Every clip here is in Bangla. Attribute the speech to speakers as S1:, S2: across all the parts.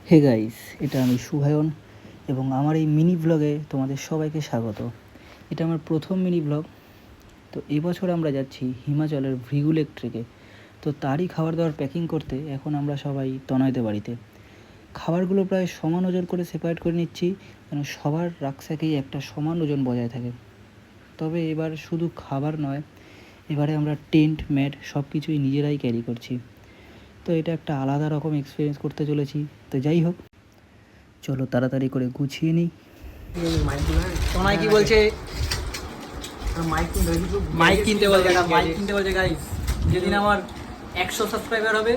S1: হে গাইস, এটা আমি শুভায়ন এবং আমার এই মিনি ব্লগে তোমাদের সবাইকে স্বাগত। এটা আমার প্রথম মিনি ব্লগ। তো এবছর আমরা যাচ্ছি হিমাচলের ভৃগু লেক ট্রেকে। তো তারই খাবার দাবার প্যাকিং করতে এখন আমরা সবাই তনয়তে বাড়িতে। খাবারগুলো প্রায় সমান ওজন করে সেপারেট করে নিচ্ছি, যেন সবার রাকস্যাকেই একটা সমান ওজন বজায় থাকে। তবে এবার শুধু খাবার নয়, এবারে আমরা টেন্ট, ম্যাট সব কিছুই নিজেরাই ক্যারি করছি। তো এটা একটা আলাদা রকম এক্সপিরিয়েন্স করতে চলেছি। তো যাই হোক, চলো তাড়াতাড়ি করে গুছিয়ে নিই।
S2: সোনাই কি বলছে? মাইক কিনতে বলছে গাইস। যেদিন আমার 100 সাবস্ক্রাইবার হবে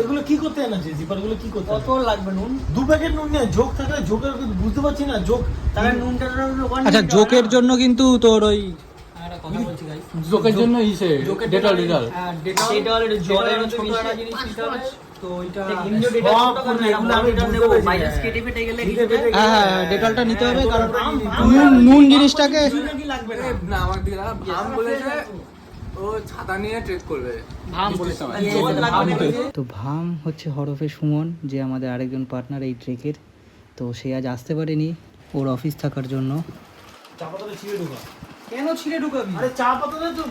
S3: এগুলো কি করতে এনেছে? জিপারগুলো কি করতে?
S2: কত লাগবে নুন?
S3: 2 প্যাকেট নুন নিয়ে জোক থাকলে জোকের বুঝতে পারছি না। জোক
S2: তাহলে নুনটা
S1: আচ্ছা, জোকের জন্য কিন্তু তোর ওই
S2: কথা বলছি গাইস।
S4: জোকের জন্য ইসে ডেটল
S2: ডেটলের জলের ছোট একটা জিনিস নিতে হবে। তো এটা ইন্ডিয়া
S3: সব করে এগুলো আমি বুঝতে পেরেছি।
S2: মাইনাস কেটে ফেটে গেলে
S1: হ্যাঁ ডেটলটা নিতে হবে, কারণ নুন জিনিসটাকে
S3: কি লাগবে না?
S4: না আমার দিকে ভাম বলেছে ও ছাতা নিয়ে ট্রেক করবে।
S2: ভাম বলেছে
S4: জল
S2: লাগবে।
S1: তো ভাম হচ্ছে হরফে সুমন, যে আমাদের আরেকজন পার্টনার এই ট্রেকের। তো সে আজ আসতে পারেনি ওর অফিস থাকার জন্য।
S3: চা পাতাটা ছিঁড়ে ঢোকা।
S2: কেন ছিঁড়ে ঢুকাবি?
S3: আরে চা পাতাটা তো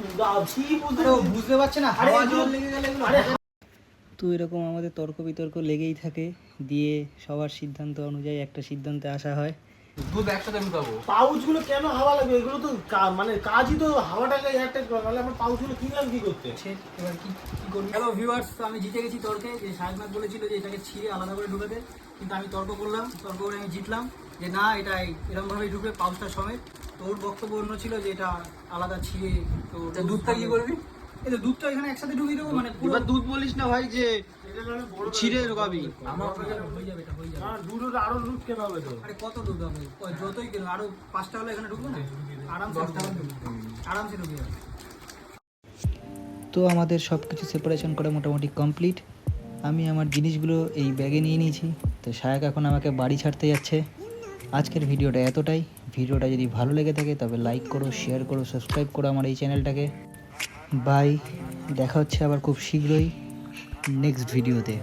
S2: বুঝতে পারছে না।
S3: আরে
S2: হাওয়া
S3: এগুলো-
S2: জল লেগে গেলে এগুলো
S3: আরে
S1: তো এরকম আমাদের তর্ক বিতর্ক লেগেই থাকে, দিয়ে সবার সিদ্ধান্ত অনুযায়ী একটা সিদ্ধান্তে আসা হয়।
S4: দুধ একসাথে মিশাবো।
S3: পাউচগুলো কেন হাওয়া লাগবে? এগুলো তো মানে কাজই তো হাওয়াটাকে এয়ারটাইট করা। নাহলে আমরা পাউচগুলো কিনলাম কি করতে?
S2: এবার কি করবি? হ্যালো ভিউয়ার্স, আমি জিতে গেছি তর্কে। যে শাহনাজ বলেছিল যে এটাকে ছিঁড়ে আলাদা করে ঢুকাতে, কিন্তু আমি তর্ক করে আমি জিতলাম যে না, এটা এরকম ভাবেই ঢুকবে পাউচটা সমেত। তো ওর বক্তব্য অন্য ছিল যে এটা আলাদা ছিঁড়ে। তো
S4: দুধটা কি করবি?
S2: এই তো দুধটা এখানে একসাথে ঢুকিয়ে দেবো, মানে পুরো
S1: এবার দুধ বলিস না ভাই যে ছিঁড়ে ঢোকাবি।
S2: আমার হয়ে যাবে, এটা হয়ে যাবে।
S3: না, দুধটা আরো দুধ কেন হবে তো?
S2: আরে কত দুধ হবে? যতই কেন, আরো 5টা হলে এখানে ঢুকবে না? আরামসে ঢুকে যাবে।
S1: তো আমাদের সব কিছু সেপারেশন করা মোটামুটি কমপ্লিট। আমি আমার জিনিসগুলো এই ব্যাগে নিয়ে নিয়েছি। তো শায়ক এখন আমাকে বাড়ি ছাড়তে যাচ্ছে। আজকের ভিডিওটা এতটাই। ভিডিওটা যদি ভালো লেগে থাকে তবে লাইক করো, শেয়ার করো, সাবস্ক্রাইব করো আমার এই চ্যানেলটাকে। বাই, দেখা হচ্ছে আবার খুব শীঘ্রই নেক্সট ভিডিওতে।